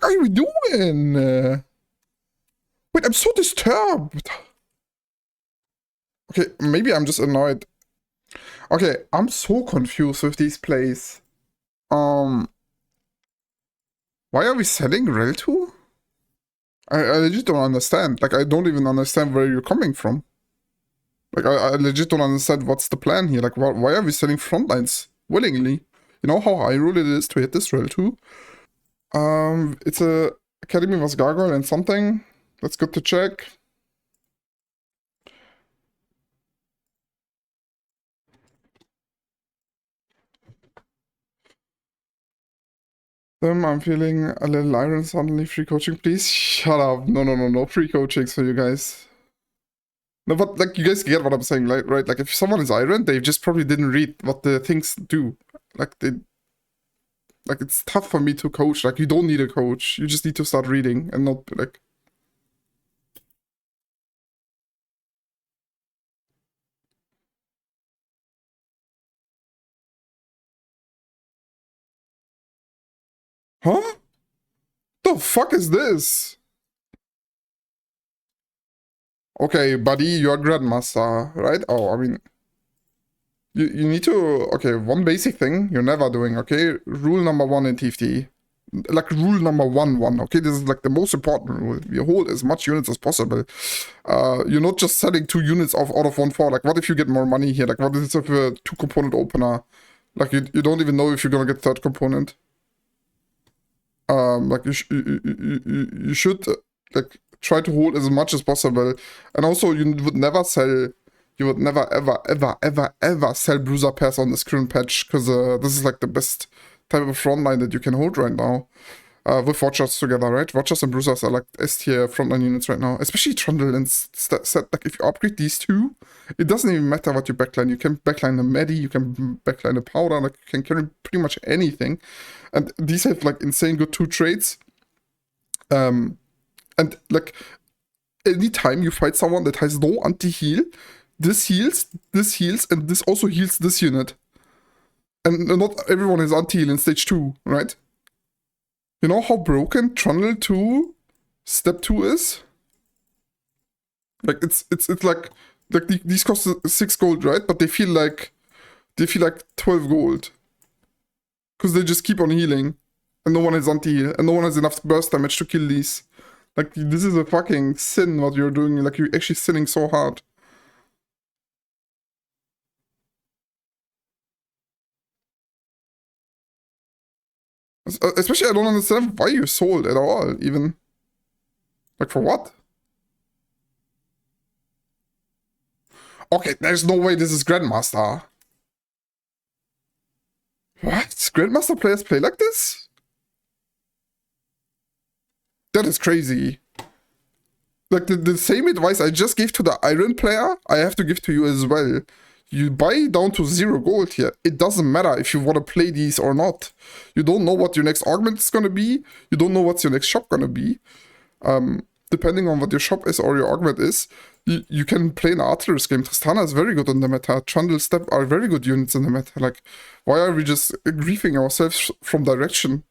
are you doing? Wait, I'm so disturbed. Okay, maybe I'm just annoyed. Okay, I'm so confused with these plays. Why are we selling Rel 2? I legit don't understand. Like, I don't even understand where you're coming from. Like, I legit don't understand what's the plan here. Like, why are we selling frontlines willingly? You know how high rule it is to hit this Rel 2? It's a Academy was Gargoyle and something. That's good to check. I'm feeling a little iron suddenly. Free coaching, please. Shut up. No free coachings for you guys. No, but like you guys get what I'm saying, right? Like if someone is iron, they just probably didn't read what the things do. Like it's tough for me to coach. Like you don't need a coach. You just need to start reading and not like. Huh? The fuck is this? Okay, buddy, you're Grandmaster, right? Oh, I mean, you need to, okay, one basic thing you're never doing, okay? Rule number 1 in TFT. Like rule number one, okay? This is like the most important rule. You hold as much units as possible. You're not just selling 2 units out of 1-4. Like, what if you get more money here? Like, what if a 2-component opener? Like, you don't even know if you're gonna get 3rd component. Like, you should, like, try to hold as much as possible. And also, you would never sell... You would never, ever sell bruiser pairs on this current patch, because this is, like, the best type of frontline that you can hold right now. With Watchers together, right? Watchers and Bruisers are like S-tier frontline units right now. Especially Trundle and Set. Like, if you upgrade these two, it doesn't even matter what you backline. You can backline a Medi, you can backline a Powder, like, you can carry pretty much anything. And these have, like, insane good 2 traits. And, like, anytime you fight someone that has no anti-heal, this heals, and this also heals this unit. And not everyone has anti-heal in stage 2, right? You know how broken Trundle 2 Step 2 is? Like it's like these cost 6 gold, right? But they feel like 12 gold. Because they just keep on healing. And no one has anti-heal. And no one has enough burst damage to kill these. Like, this is a fucking sin what you're doing. Like, you're actually sinning so hard. Especially, I don't understand why you sold at all, even. Like, for what? Okay, there's no way this is Grandmaster. What? Grandmaster players play like this? That is crazy. Like, the same advice I just gave to the Iron player, I have to give to you as well. You buy down to 0 gold here. It doesn't matter if you want to play these or not. You don't know what your next augment is going to be. You don't know what's your next shop going to be. Depending on what your shop is or your augment is, you can play an Artillerist game. Tristana is very good in the meta. Trundle Step are very good units in the meta. Like, why are we just griefing ourselves from direction?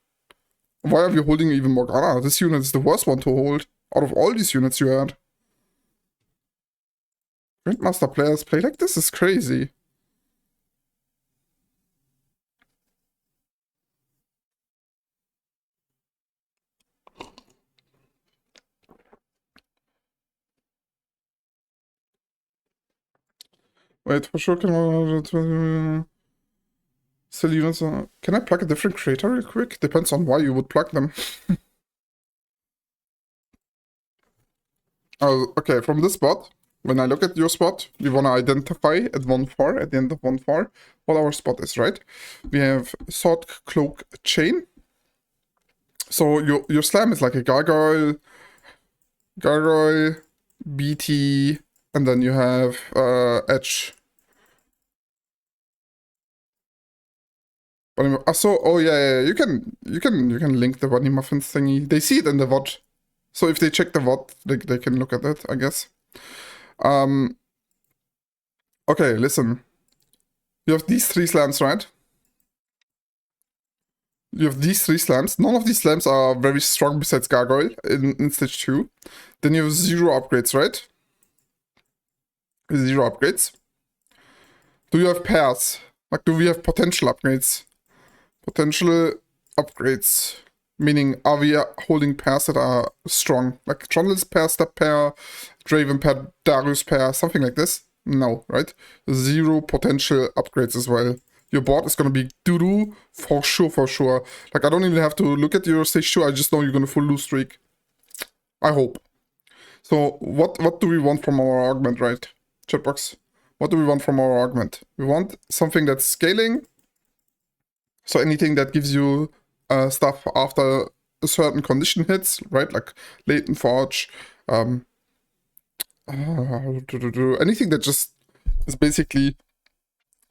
Why are we holding even Morgana? This unit is the worst one to hold out of all these units you had. Grandmaster players play like this is crazy. Wait, for sure, can I sell units? Can I plug a different creator real quick? Depends on why you would plug them. Oh, okay, from this spot, when I look at your spot, we want to identify at 1-4, at the end of 1-4, what our spot is, right? We have Sword, Cloak, Chain. So your slam is like a Gargoyle, BT, and then you have Edge. Oh yeah, you can link the Bunny Muffins thingy. They see it in the VOD. So if they check the VOD, they can look at it, I guess. Okay, listen. You have these 3 slams, right? You have these 3 slams. None of these slams are very strong besides Gargoyle in stage 2. Then you have 0 upgrades, right? 0 upgrades. Do you have pairs? Like, do we have potential upgrades? Potential upgrades. Meaning, are we holding pairs that are strong? Like Trundle's pair, Step pair, Draven pair, Darius pair, something like this? No, right? 0 potential upgrades as well. Your board is gonna be doo-doo for sure, for sure. Like, I don't even have to look at your stage 2, I just know you're gonna full lose streak. I hope. So, what do we want from our augment, right? Chatbox. What do we want from our augment? We want something that's scaling. So anything that gives you stuff after a certain condition hits, right? Like latent forge, anything that just is basically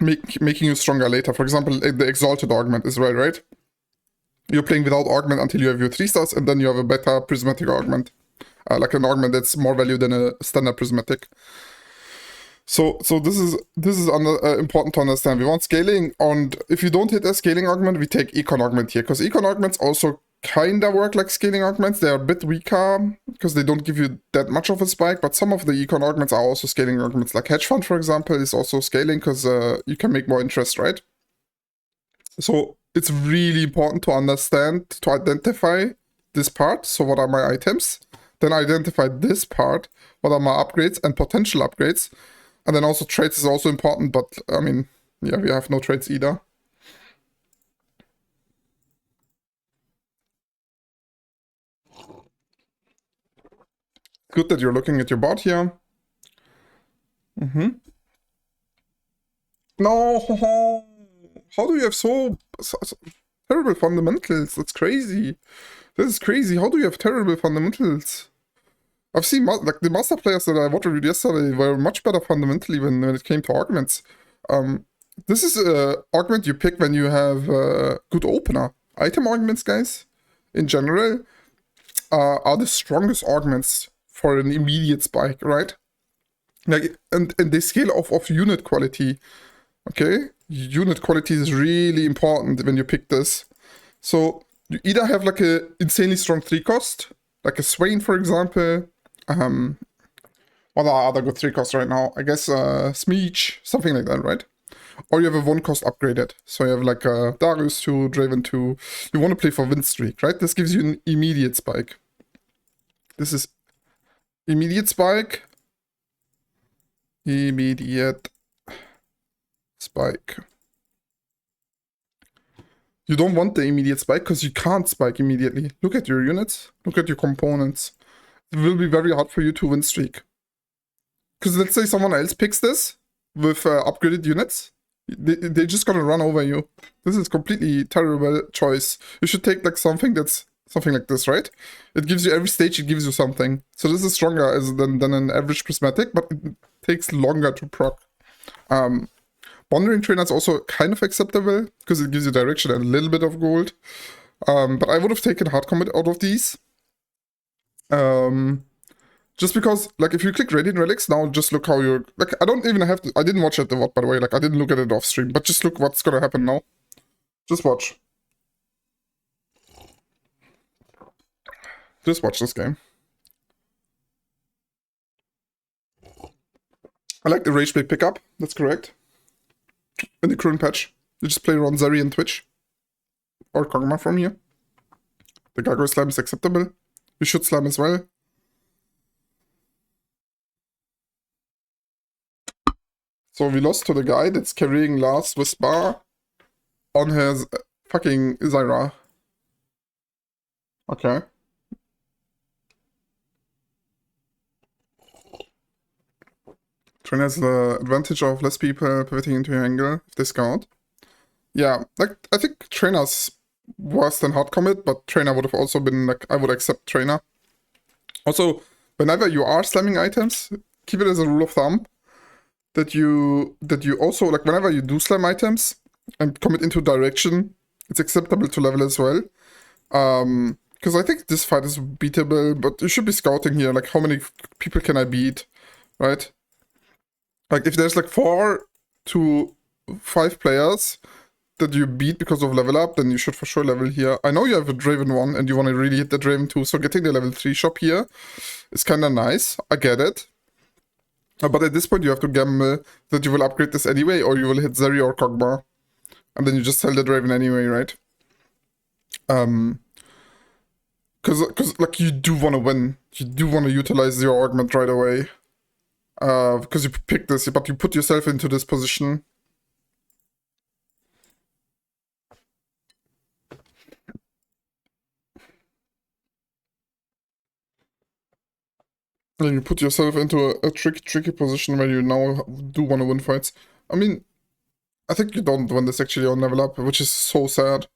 making you stronger later. For example, the exalted augment as well, right? You're playing without augment until you have your 3 stars, and then you have a better prismatic augment, like an augment that's more value than a standard prismatic. So this is important to understand. We want scaling, and if you don't hit a scaling augment, we take econ augment here, because econ augments also kinda work like scaling augments. They are a bit weaker because they don't give you that much of a spike, but some of the econ augments are also scaling augments. Like hedge fund, for example, is also scaling because you can make more interest, right? So it's really important to understand, to identify this part. So what are my items? Then identify this part. What are my upgrades and potential upgrades? And then also trades is also important, but I mean, yeah, we have no trades either. Good that you're looking at your bot here. No, how do you have so terrible fundamentals? That's crazy. This is crazy. How do you have terrible fundamentals? I've seen like the master players that I watched reviewed yesterday were much better fundamentally when it came to augments. This is an augment you pick when you have a good opener. Item augments, guys, in general, are the strongest augments for an immediate spike, right? Like, and they scale off of unit quality. Okay, unit quality is really important when you pick this. So you either have like a insanely strong 3 cost, like a Swain, for example. What are other good 3 costs right now? I guess Smeech, something like that, right? Or you have a 1 cost upgraded. So you have like Darius 2, Draven 2. You want to play for win streak, right? This gives you an immediate spike. This is immediate spike. Immediate spike. You don't want the immediate spike because you can't spike immediately. Look at your units. Look at your components. It will be very hard for you to win streak. Because let's say someone else picks this with upgraded units. They're just gonna run over you. This is completely terrible choice. You should take like something that's something like this, right? It gives you every stage, it gives you something. So this is stronger than an average prismatic, but it takes longer to proc. Wandering Trainer is also kind of acceptable because it gives you direction and a little bit of gold. But I would have taken hard combat out of these. Just because, like, if you click Radiant Relics, now just look how you're... Like, I don't even have to... I didn't watch it the VOD, by the way. Like, I didn't look at it off stream. But just look what's gonna happen now. Just watch. Just watch this game. I like the Rage Blade pickup. That's correct. In the current patch. You just play around Zeri and Twitch. Or Kog'Maw from here. The Gargoyle Slam is acceptable. You should slam as well. So we lost to the guy that's carrying Lars with bar on his fucking Zyra. Okay. Trainer has the advantage of less people pivoting into your angle if they scout. Yeah, like, I think Trainer's worse than hard commit, but Trainer would have also been, like, I would accept Trainer. Also, whenever you are slamming items, keep it as a rule of thumb that you also, like, whenever you do slam items and commit into direction, it's acceptable to level as well. Because I think this fight is beatable, but you should be scouting here, like, how many people can I beat, right? Like, if there's like 4 to 5 players that you beat because of level up, then you should for sure level here. I know you have a Draven 1 and you want to really hit the Draven 2, so getting the level 3 shop here is kind of nice. I get it. But at this point you have to gamble that you will upgrade this anyway, or you will hit Zeri or Kog'Maw. And then you just sell the Draven anyway, right? Because like, you do want to win. You do want to utilize your augment right away. Because you pick this, but you put yourself into this position. And you put yourself into a tricky position where you now do want to win fights. I mean, I think you don't win this actually on level up, which is so sad.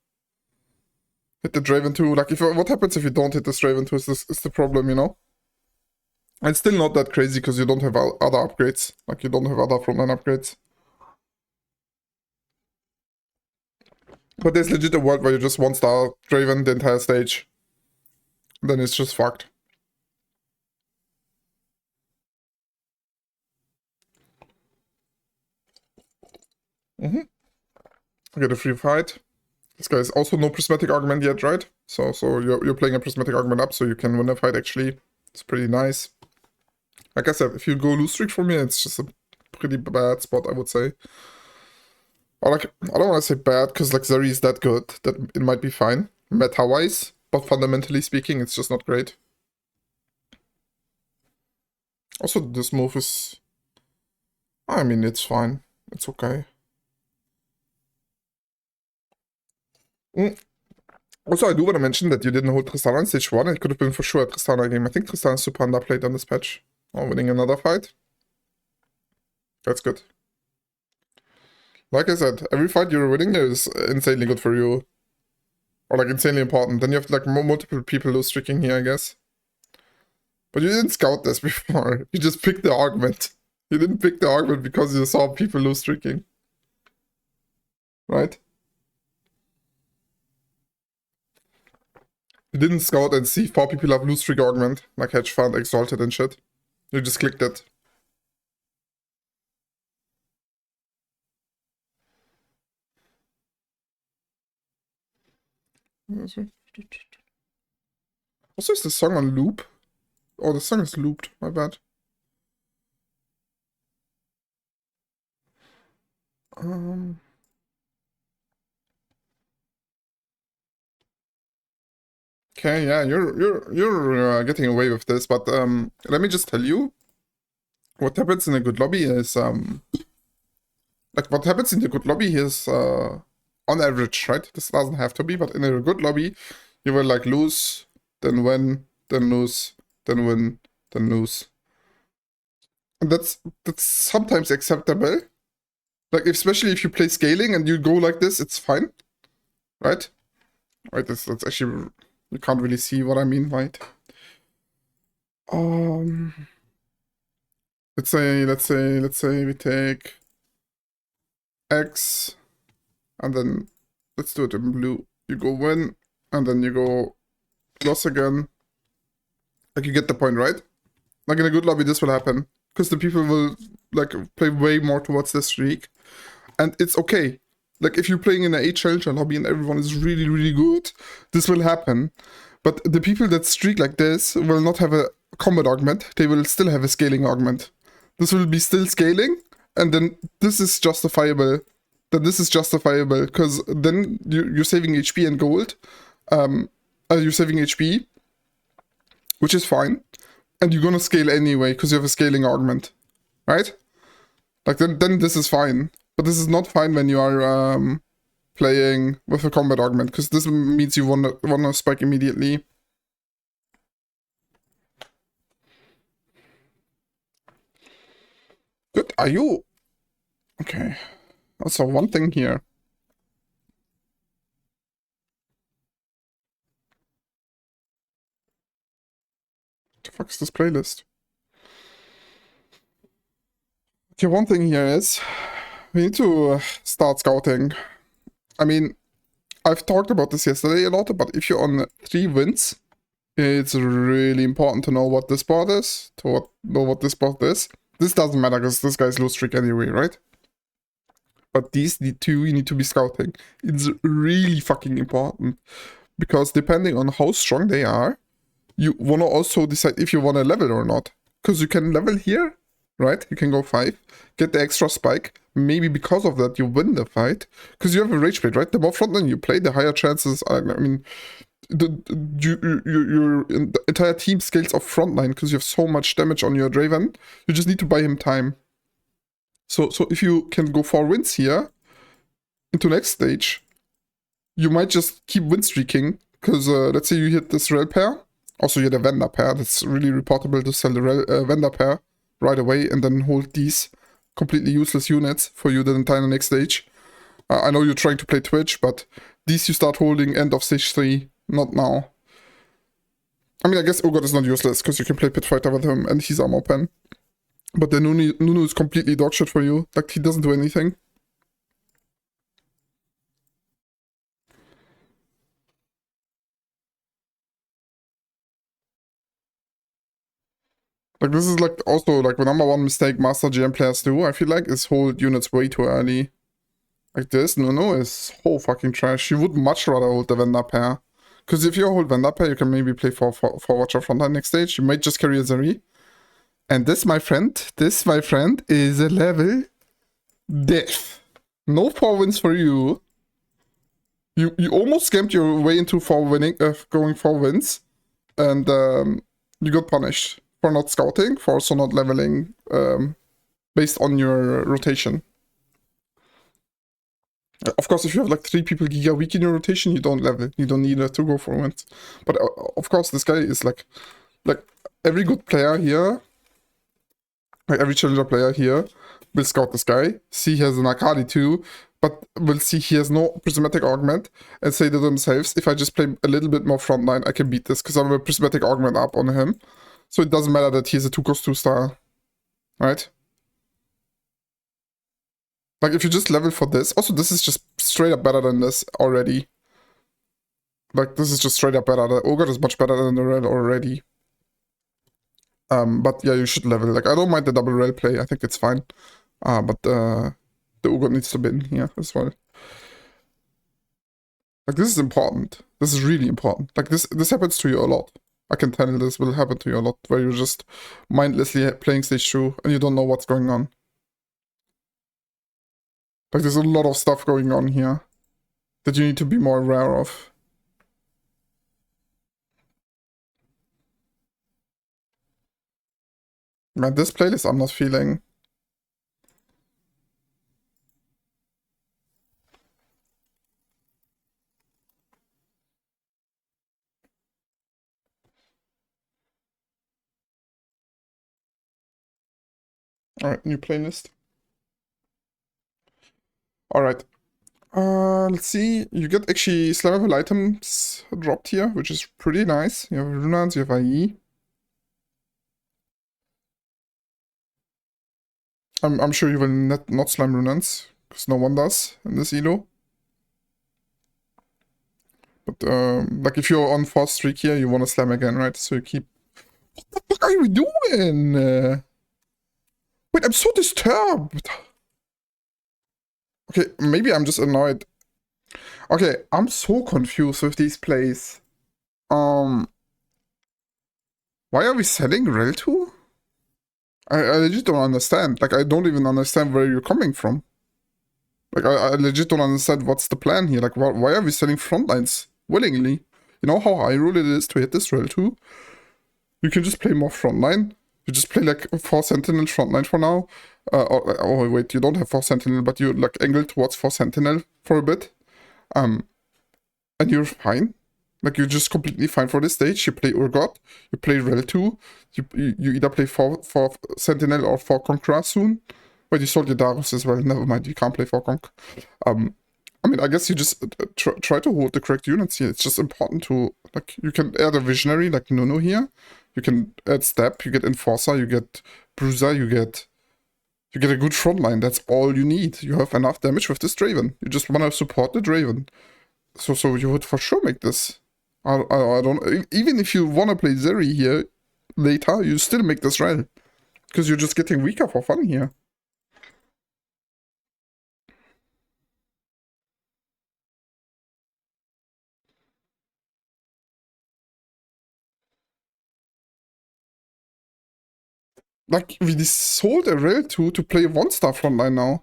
Hit the Draven 2. Like, what happens if you don't hit this Draven 2 is the problem, you know? And it's still not that crazy because you don't have other upgrades. Like, you don't have other frontline upgrades. But there's legit a world where you just one-star Draven the entire stage. Then it's just fucked. Get a free fight. This guy is also no prismatic augment yet, right? So you're playing a prismatic augment up, so you can win a fight actually. It's pretty nice. Like I said, if you go lose streak from here, it's just a pretty bad spot, I would say. Or like, I don't want to say bad, because like Zeri is that good that it might be fine, meta-wise, but fundamentally speaking, it's just not great. Also, this move is... I mean, it's fine. It's okay. Also, I do want to mention that you didn't hold Tristana in stage 1. It could have been for sure a Tristana game. I think Tristana is super underplayed on this patch. Or winning another fight. That's good. Like I said, every fight you're winning is insanely good for you. Or like insanely important. Then you have like multiple people lose streaking here, I guess. But you didn't scout this before. You just picked the augment. You didn't pick the augment because you saw people lose streaking. Right? You didn't scout and see 4 people have lose streak augment, like Hedge Fund, Exalted and shit. You just clicked it. Also, is the song on loop? Oh, the song is looped, my bad. Okay, yeah, you're getting away with this, but let me just tell you, what happens in a good lobby is like what happens in the good lobby is on average, right? This doesn't have to be, but in a good lobby, you will like lose, then win, then lose, then win, then lose. And that's sometimes acceptable. Like, especially if you play scaling and you go like this, it's fine, right? Right, that's actually, you can't really see what I mean, right? Let's say we take X, and then let's do it in blue. You go win, and then you go loss again. Like, you get the point, right? Like, in a good lobby, this will happen. Because the people will, like, play way more towards the streak. And it's okay. Like, if you're playing in an 8 challenger lobby and everyone is really, really good, this will happen. But the people that streak like this will not have a combat augment. They will still have a scaling augment. This will be still scaling, and then this is justifiable. Then this is justifiable, because then you're saving HP and gold. You're saving HP, which is fine. And you're gonna scale anyway, because you have a scaling augment. Right? Like, then this is fine. But this is not fine when you are playing with a combat augment, because this means you wanna spike immediately. Good, are you... Okay. Also, one thing here. What the fuck is this playlist? Okay, one thing here is, we need to start scouting. I mean, I've talked about this yesterday a lot, but if you're on 3 wins, it's really important to know what this spot is, know what this spot is. This doesn't matter because this guy's lose streak anyway, right? But these two you need to be scouting. It's really fucking important. Because depending on how strong they are, you want to also decide if you want to level or not. Because you can level here, right? You can go 5, get the extra spike. Maybe because of that you win the fight. Because you have a rage plate, right? The more frontline you play, the higher chances are, I mean, your entire team scales off frontline because you have so much damage on your Draven. You just need to buy him time. So if you can go 4 wins here into next stage, you might just keep win streaking. Because let's say you hit this rel pair. Also, you had a vendor pair. That's really reportable to sell the vendor pair right away and then hold these completely useless units for you the entire next stage. I know you're trying to play Twitch, but these you start holding end of stage 3, not now. I mean, I guess Urgot is not useless because you can play Pit Fighter with him and he's armor pen. But the Nunu is completely dogshit for you. Like, he doesn't do anything. Like, this is like also like the number one mistake Master GM players do, I feel like, is hold units way too early. Like this, Nunu is so fucking trash. You would much rather hold the vendor pair. Because if you hold vendor pair, you can maybe play for Watcher Frontline next stage. You might just carry a Zeri. And this, my friend, is a level death. No 4 wins for you. You almost scammed your way into going 4 wins. And you got punished for not scouting, for also not leveling based on your rotation. Of course, if you have like 3 people giga weak in your rotation, you don't level. You don't need to go for wins. But of course, this guy is like every good player here, like every challenger player here, will scout this guy, see he has an Akali too, but will see he has no prismatic augment and say to themselves, if I just play a little bit more frontline, I can beat this because I have a prismatic augment up on him. So it doesn't matter that he's a 2 cost 2 star, right? Like, if you just level for this... Also, this is just straight up better than this already. Like, this is just straight up better. The Ogre is much better than the Rel already. But yeah, you should level. Like, I don't mind the double Rel play. I think it's fine. But the Ogre needs to bin here as well. Like, this is important. This is really important. Like, this happens to you a lot. I can tell this will happen to you a lot. Where you're just mindlessly playing stage 2 and you don't know what's going on. Like, there's a lot of stuff going on here that you need to be more aware of. Man, this playlist I'm not feeling. Alright, new playlist. Alright. Let's see. You get actually slammable items dropped here, which is pretty nice. You have Runans, you have IE. I'm sure you will not slam Runans, because no one does in this elo. But like if you're on 4th streak here, you want to slam again, right? So you keep... What the fuck are you doing? Wait, I'm so disturbed. Okay, maybe I'm just annoyed. Okay, I'm so confused with these plays. Why are we selling Rel 2? I legit don't understand. Like, I don't even understand where you're coming from. Like, I legit don't understand what's the plan here. Like, why are we selling frontlines willingly? You know how high rule it is to hit this Rel 2? You can just play more frontline. You just play like 4 Sentinel frontline for now. Oh wait, you don't have 4 Sentinel, but you like angle towards 4 Sentinel for a bit. And you're fine. Like, you're just completely fine for this stage. You play Urgot, you play Rel 2, you either play 4 Sentinel or 4 Conqueror soon. Wait, you sold your Darius as well. Never mind, you can't play 4 Conq. I mean, I guess you just try to hold the correct units here. It's just important to, like, you can add a Visionary like Nunu here. You can add Step, you get Enforcer, you get Bruiser, you get a good frontline. That's all you need. You have enough damage with this Draven. You just want to support the Draven. So you would for sure make this. I don't... Even if you want to play Zeri here later, you still make this Rel. Because you're just getting weaker for fun here. Like, we sold a Rail 2 to play 1-star frontline now.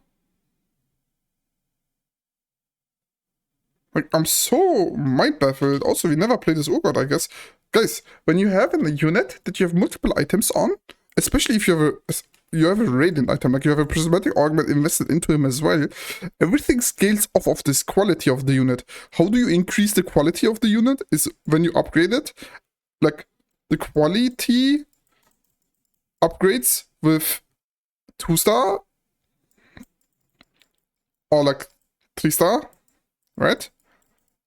Like, I'm so mind baffled. Also, we never played this Urgot, I guess. Guys, when you have in a unit that you have multiple items on, especially if you have a radiant item, like you have a prismatic augment invested into him as well, everything scales off of this quality of the unit. How do you increase the quality of the unit? Is when you upgrade it. Like, the quality upgrades with 2-star or like 3-star, right?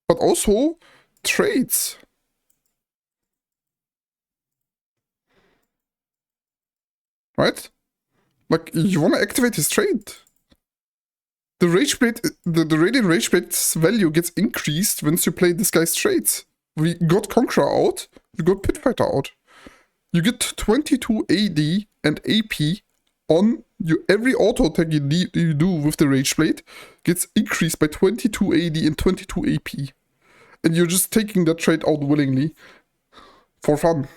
But also trades. Right? Like, you want to activate his trade. The Rage Blade, the Radiant Rage Blade's value gets increased once you play this guy's trades. We got Conqueror out, we got Pitfighter out. You get 22 AD and AP on you. Every auto attack you do with the Rage Blade gets increased by 22 AD and 22 AP. And you're just taking that trade out willingly. For fun.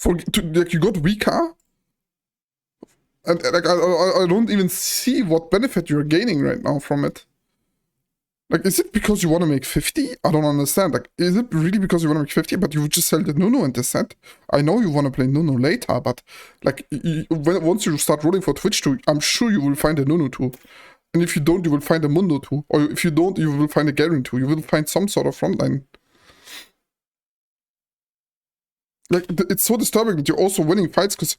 Like, you got weaker. And like, I don't even see what benefit you're gaining right now from it. Like, is it because you want to make 50? I don't understand. Like, is it really because you want to make 50, but you would just sell the Nunu in this set? I know you want to play Nunu later, but like, once you start rolling for Twitch 2, I'm sure you will find a Nunu 2. And if you don't, you will find a Mundo 2. Or if you don't, you will find a Garen 2. You will find some sort of frontline. Like, it's so disturbing that you're also winning fights, because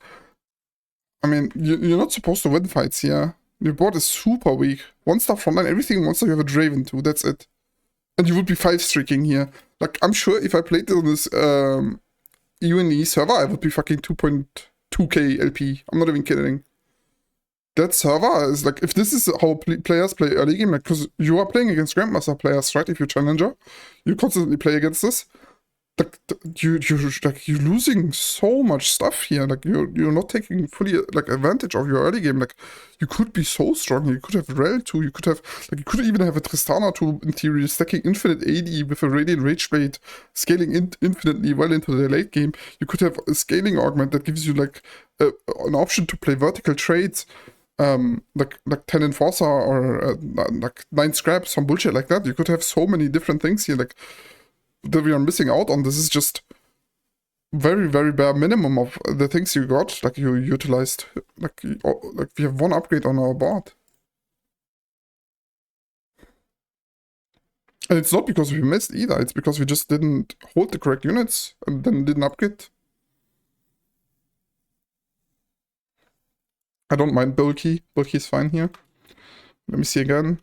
I mean, you're not supposed to win fights here. Your board is super weak. 1-star frontline, everything 1-star, you have a Draven too, that's it. And you would be 5-streaking here. Like, I'm sure if I played on this UNE server, I would be fucking 2.2k LP. I'm not even kidding. That server is like, if this is how players play early game, like, because you are playing against Grandmaster players, right? If you're Challenger, you constantly play against this. Like, you're losing so much stuff here. Like, you're not taking fully like advantage of your early game. Like, you could be so strong. You could have Rel 2. You could have, like, you could even have a Tristana 2 in theory, stacking infinite AD with a Radiant Rage Blade, scaling infinitely well into the late game. You could have a scaling augment that gives you like an option to play vertical trades. Like 10 Enforcer or like 9 Scrap, some bullshit like that. You could have so many different things here. Like, that we are missing out on. This is just very, very bare minimum of the things you got. Like, you utilized, like we have one upgrade on our board. And it's not because we missed either, it's because we just didn't hold the correct units and then didn't upgrade. I don't mind bulky. Bulky is fine here. Let me see again.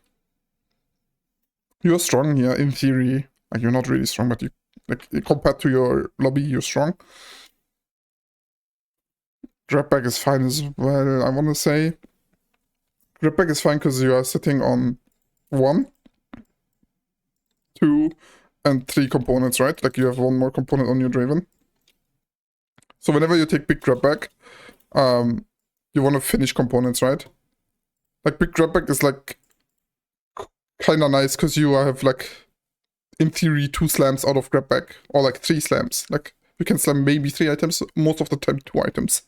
You're strong here, in theory. Like, you're not really strong, but you, like, compared to your lobby, you're strong. Grab bag is fine as well, I want to say. Grab bag is fine because you are sitting on 1, 2, and 3 components, right? Like, you have one more component on your Draven. So whenever you take big grab bag, you want to finish components, right? Like, big grab bag is like kind of nice because you have like, in theory, 2 slams out of grab bag, or like 3 slams. Like, you can slam maybe 3 items, most of the time 2 items.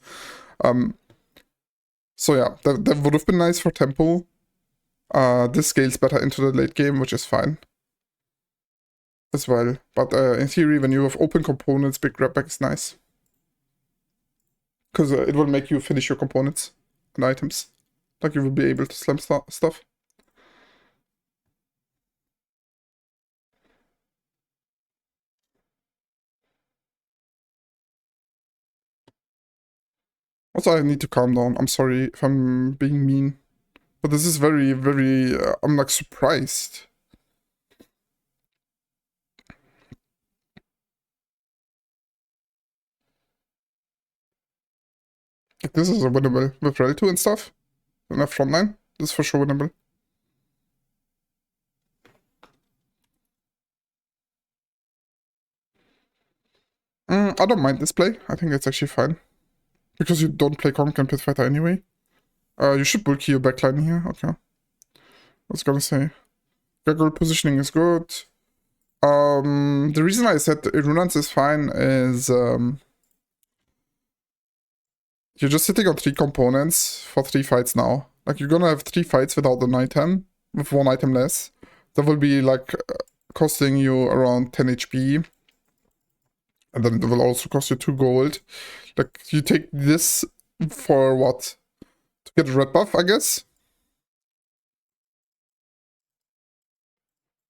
So yeah, that would have been nice for tempo. This scales better into the late game, which is fine as well. But in theory, when you have open components, big grab bag is nice. Because it will make you finish your components and items. Like, you will be able to slam stuff. Also, I need to calm down. I'm sorry if I'm being mean. But this is very, very... I'm like surprised. Like, this is a winnable with Rel 2 and stuff. And a frontline. This is for sure winnable. I don't mind this play. I think it's actually fine. Because you don't play Conk and Pit Fighter anyway. You should bulky your backline here. Okay. I was gonna say. Gaggle positioning is good. The reason I said Runance is fine is You're just sitting on 3 components for 3 fights now. Like, you're gonna have 3 fights without an item, with 1 item less. That will be, like, costing you around 10 HP. And then it will also cost you 2 gold. Like, you take this for what? To get a red buff, I guess?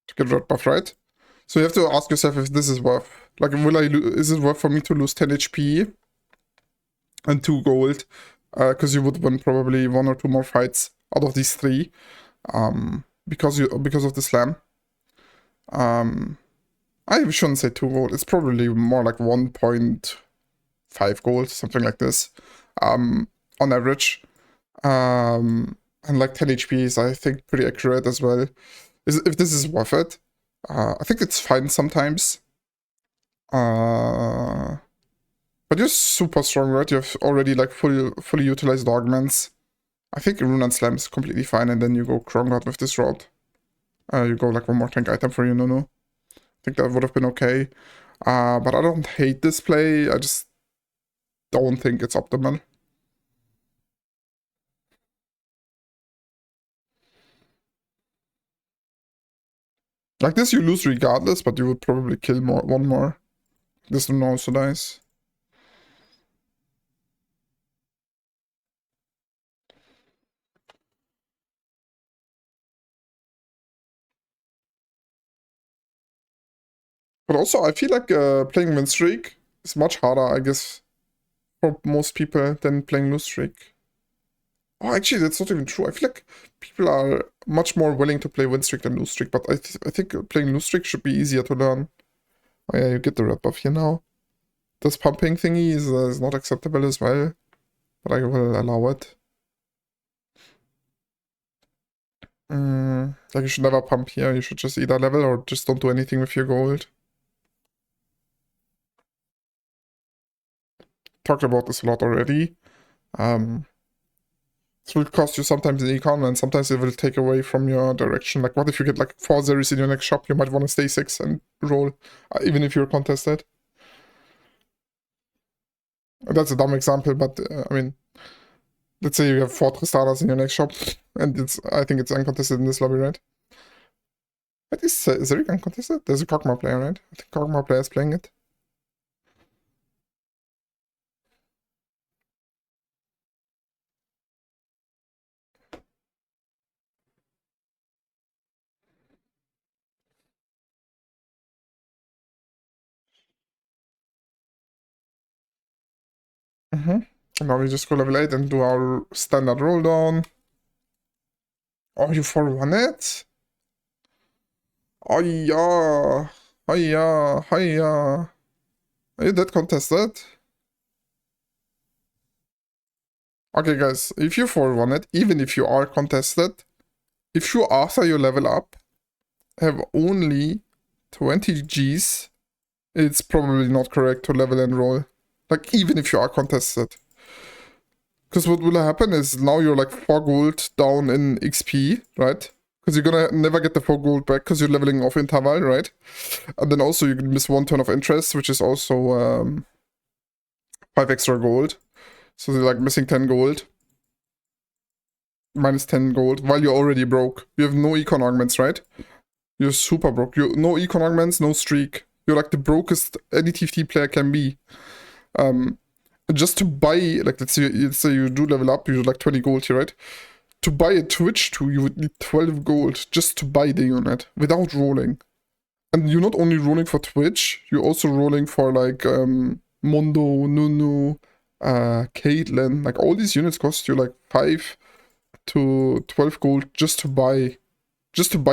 To get a red buff, right? So you have to ask yourself if this is worth. Like, is it worth for me to lose 10 HP and 2 gold? Because you would win probably 1 or 2 more fights out of these 3. Because of the slam. I shouldn't say 2 gold. It's probably more like 1.5 gold, something like this. On average. And like 10 HP is, I think, pretty accurate as well. If this is worth it. I think it's fine sometimes. But you're super strong, right? You have already like fully utilized augments. I think Rune and Slam is completely fine, and then you go Krongard with this route. You go like 1 more tank item for you, no. I think that would have been okay. But I don't hate this play, I just don't think it's optimal. Like this you lose regardless, but you would probably kill 1 more. This one also dies. But also, I feel like playing win streak is much harder, I guess, for most people than playing lose streak. Oh, actually, that's not even true. I feel like people are much more willing to play win streak than lose streak, but I think playing lose streak should be easier to learn. Oh yeah, you get the red buff here now. This pumping thingy is not acceptable as well, but I will allow it. Like you should never pump here, you should just either level or just don't do anything with your gold. Talked about this a lot already. This will cost you sometimes in econ, and sometimes it will take away from your direction. Like, what if you get like 4 zeros in your next shop? You might want to stay 6 and roll, even if you're contested. That's a dumb example, but I mean, let's say you have 4 Tristanas in your next shop, and I think it's uncontested in this lobby, right? But is Zerg uncontested? There's a Kog'Maw player, right? I think Kog'Maw player is playing it. And now we just go level 8 and do our standard roll down. Oh, you 4-1 it? Oh yeah. Oh yeah. Oh yeah. Are you that contested? Okay, guys, if you 4-1 it, even if you are contested, if you, after you level up, have only 20 Gs, it's probably not correct to level and roll. Like, even if you are contested. Because what will happen is now you're like 4 gold down in XP, right? Because you're gonna never get the 4 gold back because you're leveling off interval, right? And then also you can miss 1 turn of interest, which is also 5 extra gold. So you're like missing 10 gold. Minus 10 gold, while you're already broke. You have no econ augments, right? You're super broke. No econ augments, no streak. You're like the brokest any TFT player can be. Just to buy, like let's say you do level up, you do like 20 gold here, right? To buy a Twitch 2, you would need 12 gold just to buy the unit without rolling. And you're not only rolling for Twitch, you're also rolling for like Mondo, Nunu, Caitlyn. Like all these units cost you like 5 to 12 gold just to buy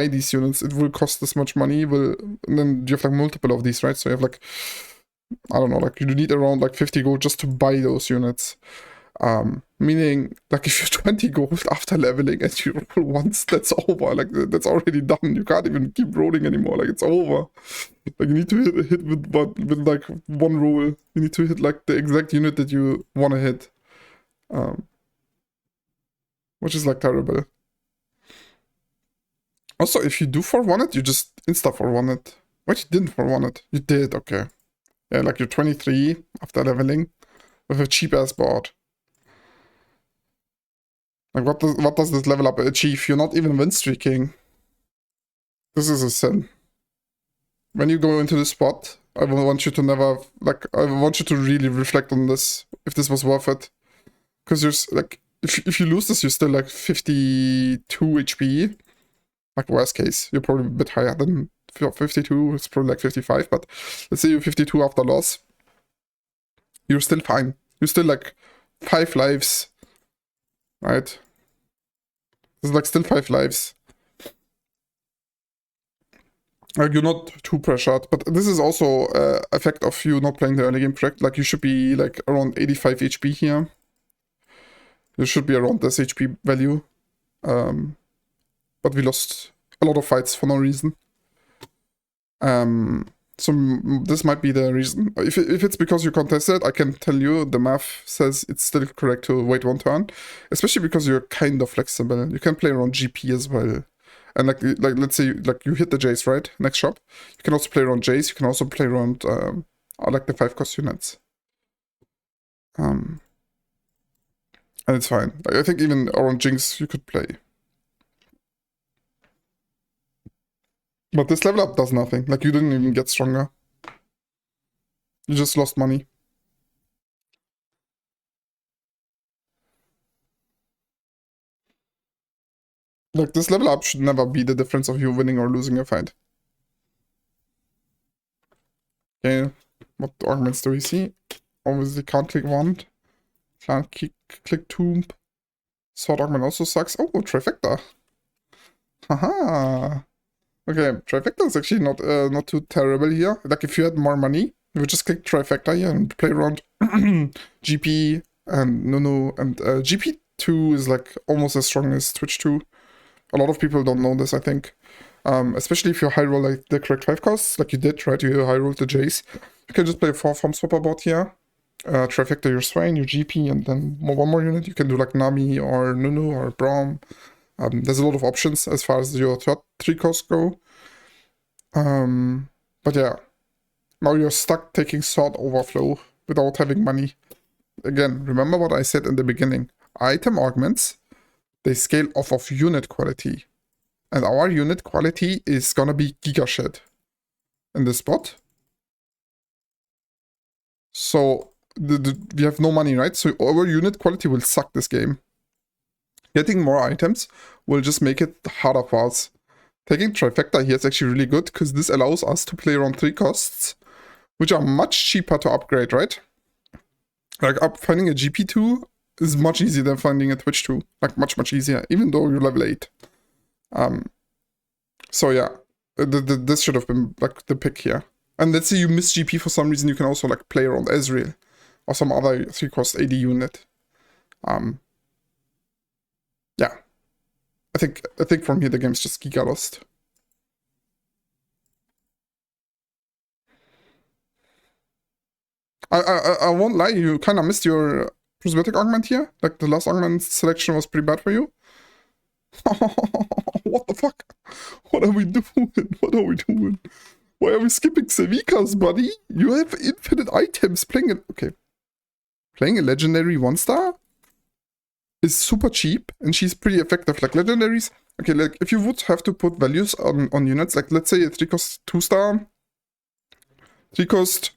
these units. It will cost this much money, and then you have like multiple of these, right? So you have like, I don't know, like you need around like 50 gold just to buy those units. Meaning, like if you're 20 gold after leveling and you roll once, that's over. Like that's already done. You can't even keep rolling anymore. Like it's over. Like you need to hit with like 1 roll. You need to hit like the exact unit that you want to hit. Which is like terrible. Also, if you do 4-1 it, you just insta 4-1 it. Wait, you didn't 4-1 it. You did, okay. Yeah, like you're 23 after leveling with a cheap ass board. Like, what does this level up achieve? You're not even win streaking. This is a sin. When you go into this spot, I want you to never, like, I want you to really reflect on this, if this was worth it. Because you're, like, if you lose this, you're still, like, 52 HP. Like, worst case, you're probably a bit higher than 52, it's probably like 55, but let's say you're 52 after loss. You're still fine. You're still, like, 5 lives, right? There's, like, still 5 lives. Like, you're not too pressured, but this is also effect of you not playing the early game correct. Like, you should be like around 85 HP here. You should be around this HP value. But we lost a lot of fights for no reason. So this might be the reason. If it's because you contested, I can tell you the math says it's still correct to wait 1 turn. Especially because you're kind of flexible. You can play around GP as well. And like let's say like you hit the Jace, right? Next shop. You can also play around Jace. You can also play around like the 5 cost units. And it's fine. Like, I think even around Jinx you could play. But this level up does nothing. Like, you didn't even get stronger. You just lost money. Like, this level up should never be the difference of you winning or losing a fight. Okay, what augments do we see? Obviously can't click wand. Can't click tomb. Sword augment also sucks. Oh, trifecta. Haha. Okay, trifecta is actually not too terrible here. Like, if you had more money, you would just click trifecta here and play around GP and Nunu, and GP2 is like almost as strong as Twitch 2. A lot of people don't know this, I think. Especially if you high roll like the correct 5 costs, like you did, right? You high roll the Jace. You can just play 4 form swapper bot here. Trifecta your Swain, your GP, and then one more unit. You can do like Nami or Nunu or Braum. There's a lot of options as far as your 3 costs go. But yeah, now you're stuck taking sword overflow without having money. Again, remember what I said in the beginning. Item augments, they scale off of unit quality. And our unit quality is gonna be giga shit in this spot. So we have no money, right? So our unit quality will suck this game. Getting more items will just make it harder for us. Taking trifecta here is actually really good because this allows us to play around 3 costs, which are much cheaper to upgrade, right? Like finding a GP2 is much easier than finding a Twitch 2. Like much easier, even though you're level 8. So yeah, this should have been like the pick here. And let's say you miss GP for some reason, you can also like play around Ezreal or some other 3 cost AD unit. Yeah. I think from here the game's just giga lost. I won't lie, you kind of missed your prismatic augment here. Like the last augment selection was pretty bad for you. What the fuck? What are we doing? What are we doing? Why are we skipping Sevikas, buddy? You have infinite items. Playing a legendary 1-star is super cheap, and she's pretty effective. Like legendaries, okay, like if you would have to put values on units, like let's say a 3 cost 2-star, 3 cost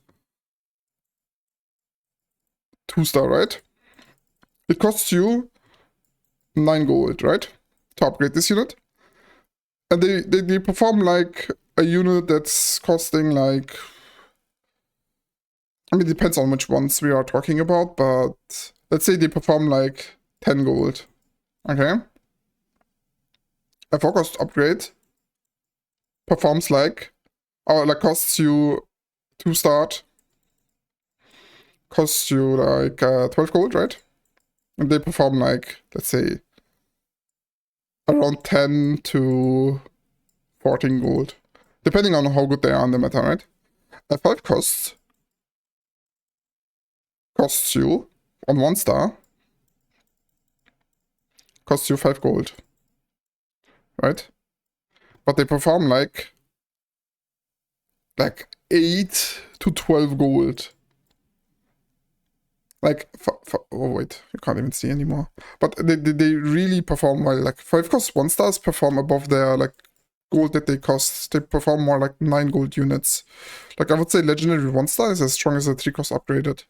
2-star, right? It costs you 9 gold, right? To upgrade this unit. And they perform like a unit that's costing like, I mean, it depends on which ones we are talking about, but let's say they perform like 10 gold. Okay? A 4 cost upgrade performs like, or like costs you 2 start, costs you like 12 gold, right? And they perform like, let's say, around 10 to 14 gold. Depending on how good they are in the meta, right? A 5 costs you on 1-star, costs you 5 gold. Right? But they perform like 8 to 12 gold. Like, oh wait, you can't even see anymore. But they really perform well. Like 5 cost 1 stars perform above their like gold that they cost. They perform more like 9 gold units. Like I would say legendary 1 star is as strong as a 3 cost upgraded.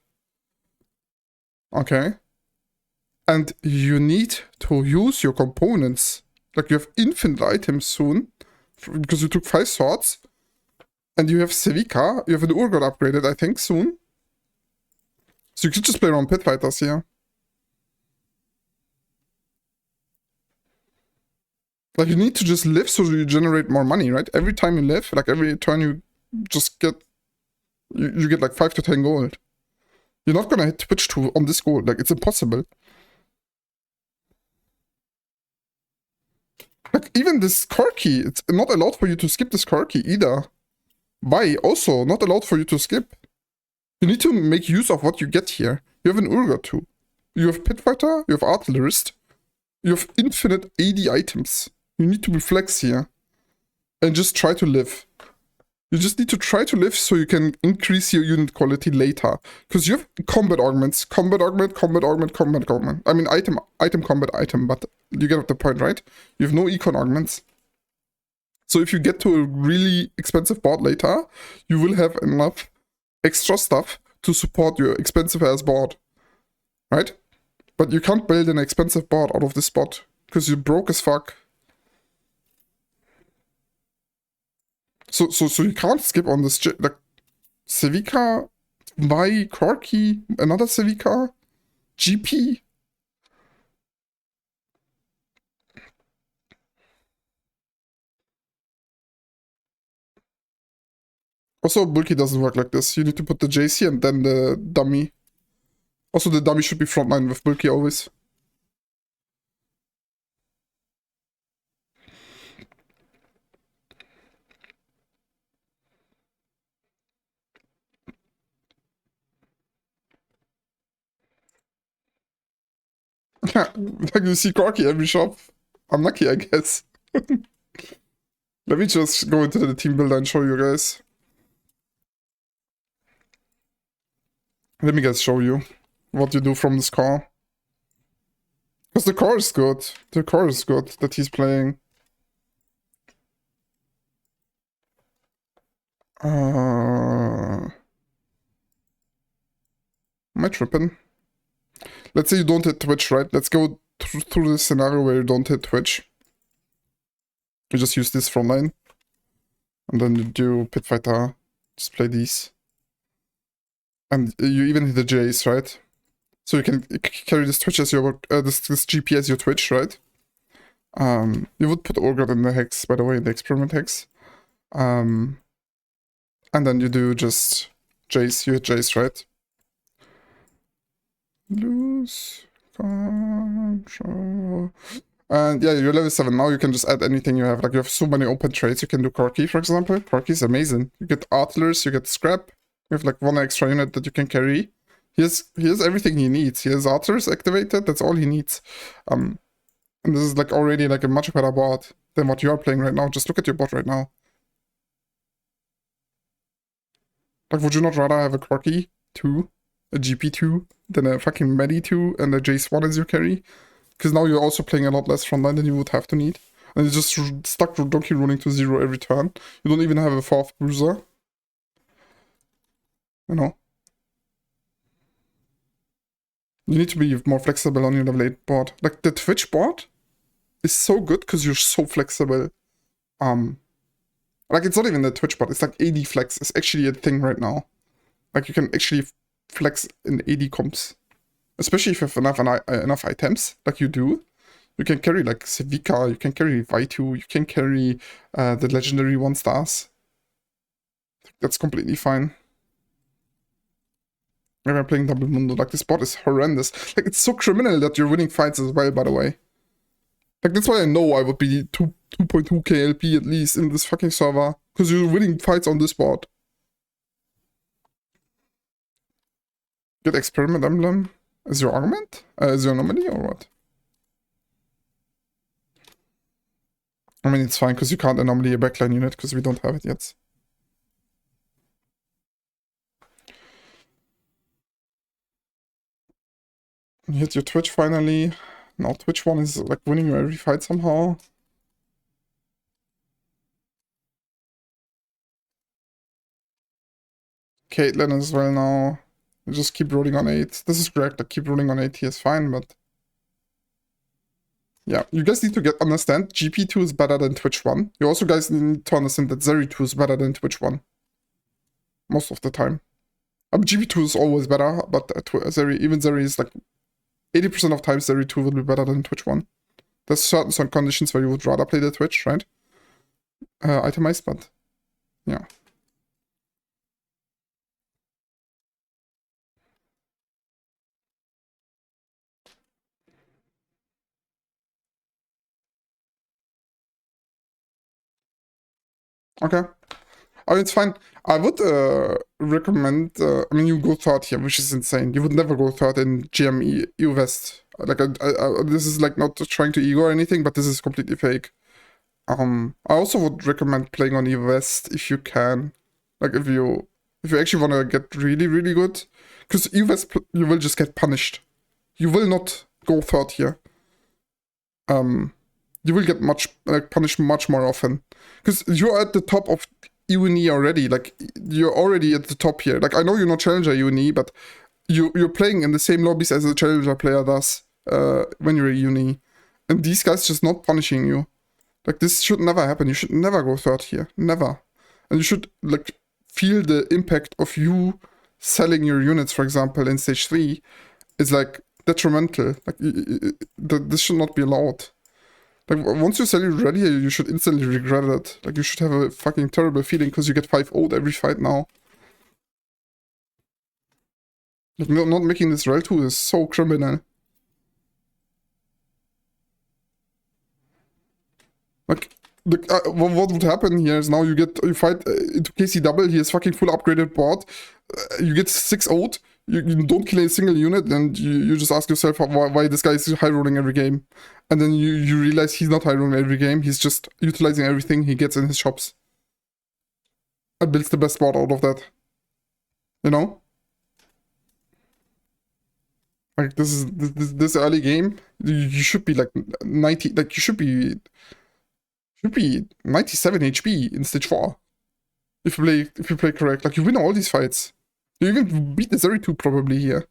Okay. And you need to use your components. Like you have infinite items soon. Because you took 5 swords. And you have Sevika. You have an Urgot upgraded, I think, soon. So you could just play around pit fighters here. Like you need to just live so you generate more money, right? Every time you live, like every turn you just get, you get like 5 to 10 gold. You're not gonna hit Twitch 2 on this gold, like it's impossible. Like even this car key, it's not allowed for you to skip this car key either. Why? Also, not allowed for you to skip. You need to make use of what you get here. You have an Urgot too. You have Pit Fighter, you have Artillerist. You have infinite AD items. You need to be flex here. And just try to live. You just need to try to live so you can increase your unit quality later. Because you have combat augments. Combat augment, combat augment, combat augment. I mean item, combat, item, but you get the point, right? You have no econ augments. So if you get to a really expensive board later, you will have enough extra stuff to support your expensive ass board. Right? But you can't build an expensive board out of this spot. Because you're broke as fuck. So you can't skip on this, like, Sevika, Vi, Corky, another Sevika, GP. Also, Bulky doesn't work like this. You need to put the JC and then the dummy. Also, the dummy should be frontline with Bulky always. Yeah, like you see Corky every shop. I'm lucky, I guess. Let me just go into the team builder and show you guys. Let me guys show you what you do from this car. Because the car is good. The car is good that he's playing. Am I tripping? Let's say you don't hit Twitch, right? Let's go through this scenario where you don't hit Twitch. You just use this front line. And then you do Pit Fighter. Just play these. And you even hit the J's, right? So you can carry this Twitch as your, this GP as your Twitch, right? You would put Urgot in the Hex, by the way, in the Experiment Hex. And then you do just J's, you hit J's, right? Lose control. And yeah, you're level 7 now, you can just add anything you have. Like you have so many open trades, you can do Corky, for example. Corky is amazing. You get Artillers, you get Scrap. You have like 1 extra unit that you can carry. He has everything he needs. He has Artillers activated, that's all he needs. And this is like already like a much better board than what you are playing right now. Just look at your board right now. Like, would you not rather have a Corky 2, a GP2, than a fucking Medi 2 and a Jace 1 as your carry? Because now you're also playing a lot less frontline than you would have to need. And you're just stuck donkey rolling to 0 every turn. You don't even have a 4th bruiser. You know? You need to be more flexible on your level 8 board. Like, the Twitch board is so good because you're so flexible. Like, it's not even the Twitch board. It's like AD flex is actually a thing right now. Like, you can actually flex in AD comps. Especially if you have enough items, like you do. You can carry, like, Sevika, you can carry Vaitu, you can carry the legendary 1 stars. That's completely fine. Maybe I'm playing Double Mundo. Like, this bot is horrendous. Like, it's so criminal that you're winning fights as well, by the way. Like, that's why I know I would be 2.2 KLP at least in this fucking server. Because you're winning fights on this bot. Get Experiment Emblem as your augment? As your anomaly or what? I mean, it's fine because you can't anomaly a backline unit because we don't have it yet. You hit your Twitch finally. Now Twitch 1 is like winning you every fight somehow. Caitlyn as well now. You just keep rolling on 8. This is correct, like keep rolling on 8 here is fine, but... Yeah, you guys need to understand GP2 is better than Twitch 1. You also guys need to understand that Zeri 2 is better than Twitch 1. Most of the time. GP2 is always better, but even Zeri is like 80% of times Zeri 2 will be better than Twitch 1. There's certain conditions where you would rather play the Twitch, right? Itemized, but yeah. Okay. I mean, it's fine. I would recommend, I mean, you go third here, which is insane. You would never go third in GM EU West. Like, this is like not trying to ego or anything, but this is completely fake. I also would recommend playing on EU West if you can. Like, if you actually want to get really, really good. Because EU West, you will just get punished. You will not go third here. You will get punished much more often. Because you're at the top of UNE already. Like, you're already at the top here. Like, I know you're not Challenger UNE, but you're playing in the same lobbies as a Challenger player does when you're a UNE. And these guys just not punishing you. Like, this should never happen. You should never go third here. Never. And you should, like, feel the impact of you selling your units, for example, in stage 3 is, like, detrimental. Like, this should not be allowed. Like, once you sell your ready, you should instantly regret it. Like, you should have a fucking terrible feeling because you get 5-0'd every fight now. Like, not making this Rel 2 is so criminal. Like, what would happen here is now you fight into KC double, he has fucking full upgraded board, you get 6-0'd, you don't kill a single unit, and you just ask yourself why this guy is high rolling every game. And then you realize he's not high rolling every game, he's just utilizing everything he gets in his shops. And builds the best board out of that. You know? Like, this early game, you should be like 90, like you should be 97 HP in stage 4. If you play correct. Like, you win all these fights. You even beat the Zeri 2 probably here.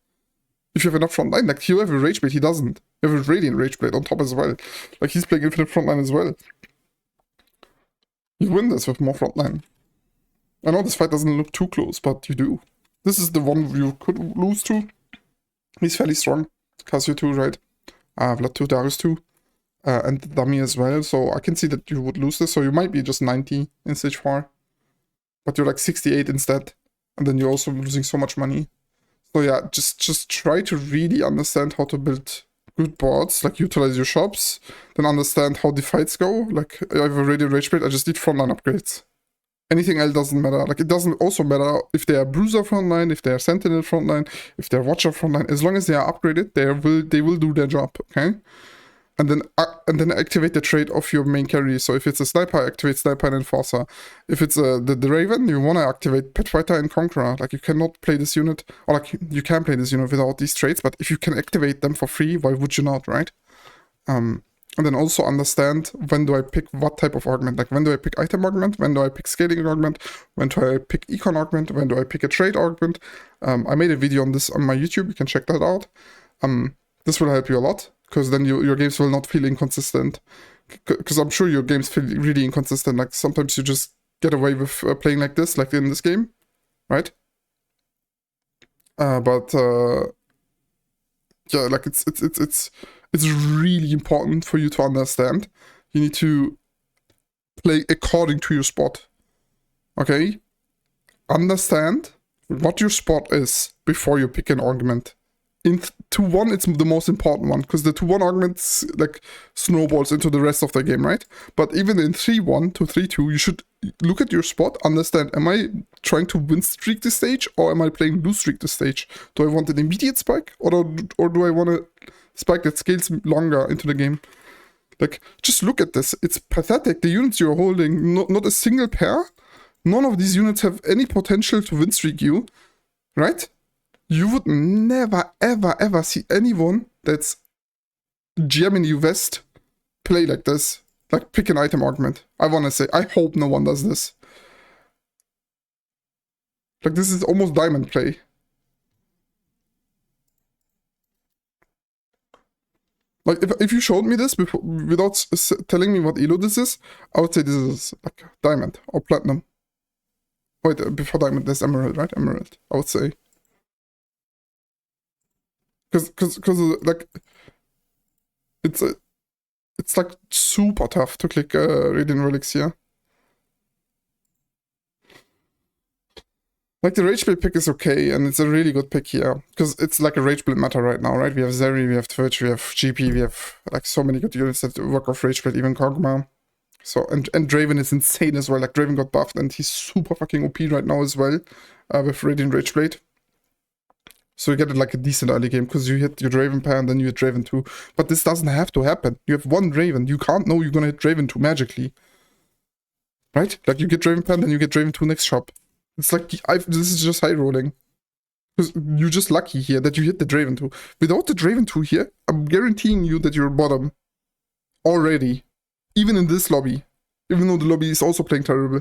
If you have enough frontline. Like, you have a Rage Blade, he doesn't. You have a Radiant Rage Blade on top as well. Like, he's playing infinite frontline as well. You win this with more frontline. I know this fight doesn't look too close, but you do. This is the one you could lose to. He's fairly strong. Casio 2, right? Vlad 2, Darius 2. And the dummy as well, so I can see that you would lose this, so you might be just 90 in stage 4. But you're like 68 instead, and then you're also losing so much money. So yeah, just try to really understand how to build good boards, like utilize your shops, then understand how the fights go. Like, I have a Radiant Rage Blade, I just need frontline upgrades. Anything else doesn't matter. Like, it doesn't also matter if they are Bruiser frontline, if they are Sentinel frontline, if they're Watcher frontline. As long as they are upgraded, they will do their job, okay? And then activate the trait of your main carry. So if it's a sniper, activate sniper and enforcer. If it's the Raven, you want to activate Pet Fighter and Conqueror. Like, you cannot play this unit, or like you can play this unit without these traits, but if you can activate them for free, why would you not, right? And then also understand, when do I pick what type of augment? Like, when do I pick item augment? When do I pick scaling augment? When do I pick econ augment? When do I pick a trait augment? I made a video on this on my YouTube, you can check that out. This will help you a lot, because then your games will not feel inconsistent. Because I'm sure your games feel really inconsistent. Like, sometimes you just get away with playing like this, like in this game, right? But yeah, like it's really important for you to understand. You need to play according to your spot. Okay? Understand what your spot is before you pick an augment. In 2-1, it's the most important one, because the 2-1 augments, like, snowballs into the rest of the game, right? But even in 3-1 to 3-2, you should look at your spot, understand, am I trying to win streak this stage, or am I playing lose streak this stage? Do I want an immediate spike, or do I want a spike that scales longer into the game? Like, just look at this. It's pathetic. The units you're holding, not a single pair. None of these units have any potential to win streak you, right? You would never, ever, ever see anyone that's Germany West play like this. Like, pick an item augment. I want to say, I hope no one does this. Like, this is almost diamond play. Like, if you showed me this before, without telling me what elo this is, I would say this is like diamond or platinum. Wait, before diamond, there's emerald, right? Emerald, I would say. Because like, it's like super tough to click Radiant Relics here. Like, the Rage Blade pick is okay, and it's a really good pick here. Because it's like a Rage Blade meta right now, right? We have Zeri, we have Twitch, we have GP, we have like so many good units that work off Rage Blade, even Kog'Maw. So, and Draven is insane as well. Like, Draven got buffed, and he's super fucking OP right now as well, with Radiant Rage Blade. So you get it like a decent early game, because you hit your Draven pair, and then you hit Draven 2. But this doesn't have to happen. You have one Draven. You can't know you're gonna hit Draven 2 magically. Right? Like, you get Draven pair, then you get Draven 2 next shop. It's like, this is just high rolling. Because you're just lucky here that you hit the Draven 2. Without the Draven 2 here, I'm guaranteeing you that you're bottom. Already. Even in this lobby. Even though the lobby is also playing terrible.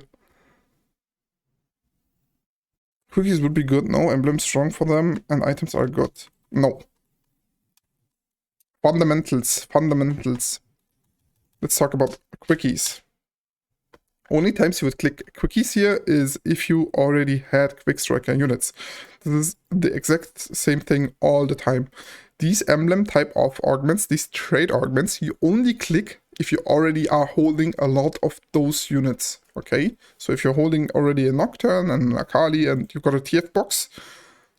Quickies would be good. No. Emblems strong for them. And items are good. No. Fundamentals. Fundamentals. Let's talk about quickies. Only times you would click quickies here is if you already had quick striker units. This is the exact same thing all the time. These emblem type of augments, these trade augments, you only click if you already are holding a lot of those units, okay? So if you're holding already a Nocturne and an Akali and you've got a TF box,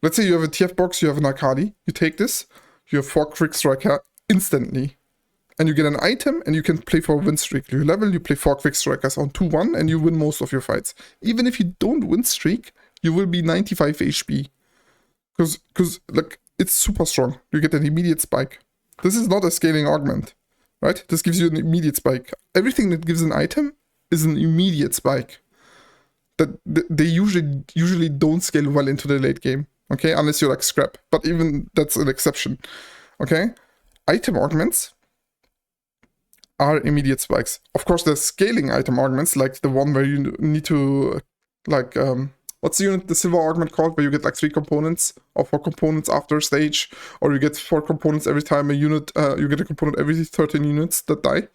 let's say you have a TF box, you have an Akali, you take this, you have 4 quick striker instantly. And you get an item, and you can play for a win streak. You level, you play 4 quick strikers on 2-1, and you win most of your fights. Even if you don't win streak, you will be 95 HP. Because like, it's super strong. You get an immediate spike. This is not a scaling augment, right? This gives you an immediate spike. Everything that gives an item is an immediate spike. That they usually don't scale well into the late game, okay? Unless you're like scrap. But even that's an exception, okay? Item augments are immediate spikes. Of course, there's scaling item augments, like the one where you need to, like, what's the unit, the silver augment called, where you get like 3 components or 4 components after a stage, or you get 4 components every time a unit, you get a component every 13 units that die.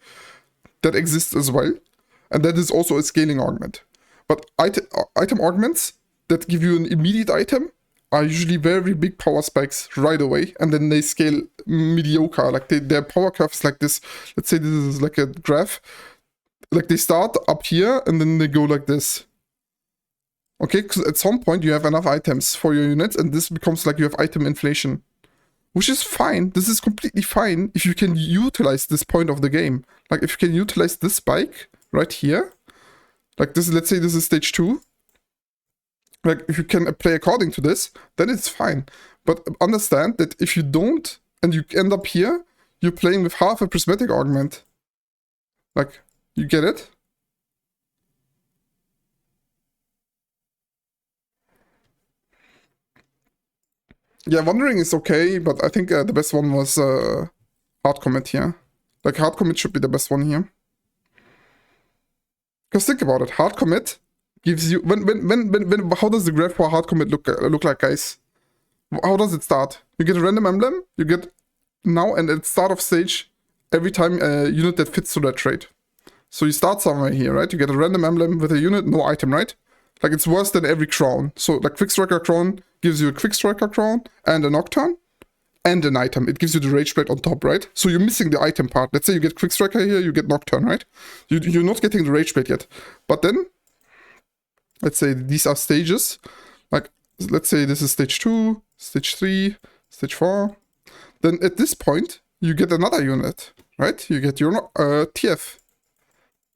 That exists as well, and that is also a scaling augment. But item augments that give you an immediate item are usually very big power spikes right away, and then they scale mediocre. Like, their power curve is like this. Let's say this is like a graph. Like, they start up here, and then they go like this. Okay, because at some point you have enough items for your units, and this becomes like you have item inflation. Which is fine. This is completely fine if you can utilize this point of the game. Like, if you can utilize this spike right here. Like, this, let's say this is stage 2. Like, if you can play according to this, then it's fine. But understand that if you don't, and you end up here, you're playing with half a prismatic augment. Like, you get it? Yeah, Wandering is okay, but I think the best one was Hard Commit here. Like, Hard Commit should be the best one here. Because think about it, Hard Commit gives you, how does the graph for Hard Commit look like, guys? How does it start? You get a random emblem, you get now, and at the start of stage, every time a unit that fits to that trait. So you start somewhere here, right? You get a random emblem with a unit, no item, right? Like, it's worse than every crown. So, like, Quick Striker Crown gives you a Quick Striker Crown and a Nocturne and an item. It gives you the Rage Blade on top, right? So you're missing the item part. Let's say you get Quick Striker here, you get Nocturne, right? You're not getting the Rage Blade yet. But then, let's say these are stages. Like, let's say this is stage 2, stage 3, stage 4. Then at this point, you get another unit, right? You get your TF,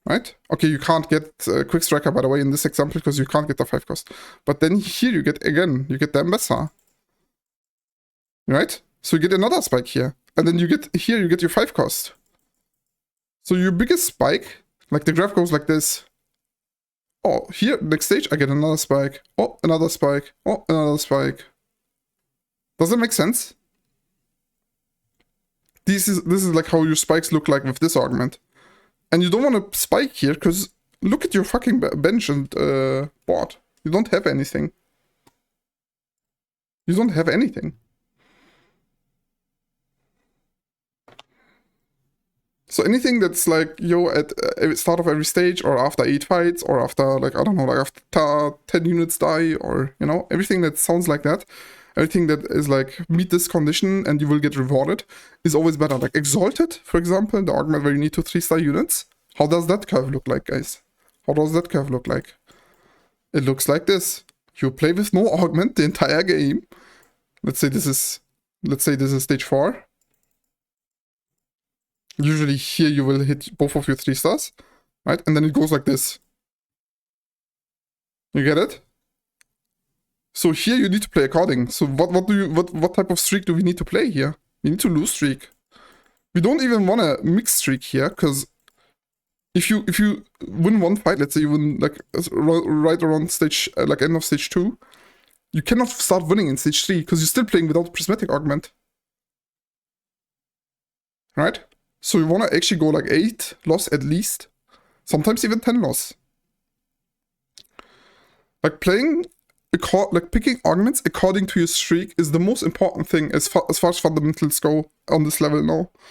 right? Okay, you can't get Quick Striker, by the way, in this example, because you can't get the 5 cost. But then here you get, again, you get the Ambassador, right? So you get another spike here. And then you get, here you get your 5 cost. So your biggest spike, like, the graph goes like this. Oh, here, next stage, I get another spike. Oh, another spike. Oh, another spike. Does that make sense? This is like how your spikes look like with this augment. And you don't want to spike here, because look at your fucking bench and board. You don't have anything. You don't have anything. So anything that's like, yo, at the start of every stage, or after 8 fights, or after, like, I don't know, like after 10 units die, or, you know, everything that sounds like that, everything that is like, meet this condition and you will get rewarded, is always better. Like Exalted, for example, the augment where you need to 3-star units. How does that curve look like, guys? How does that curve look like? It looks like this. You play with no augment the entire game. Let's say this is stage 4. Usually here you will hit both of your 3 stars, right? And then it goes like this. You get it? So here you need to play according. So what type of streak do we need to play here? We need to lose streak. We don't even want a mixed streak here, because if you win one fight, let's say you win like right around stage like end of stage 2, you cannot start winning in stage 3 because you're still playing without prismatic augment. Right? So you want to actually go like 8 loss at least. Sometimes even 10 loss. Like picking augments according to your streak is the most important thing as far as fundamentals go on this level now.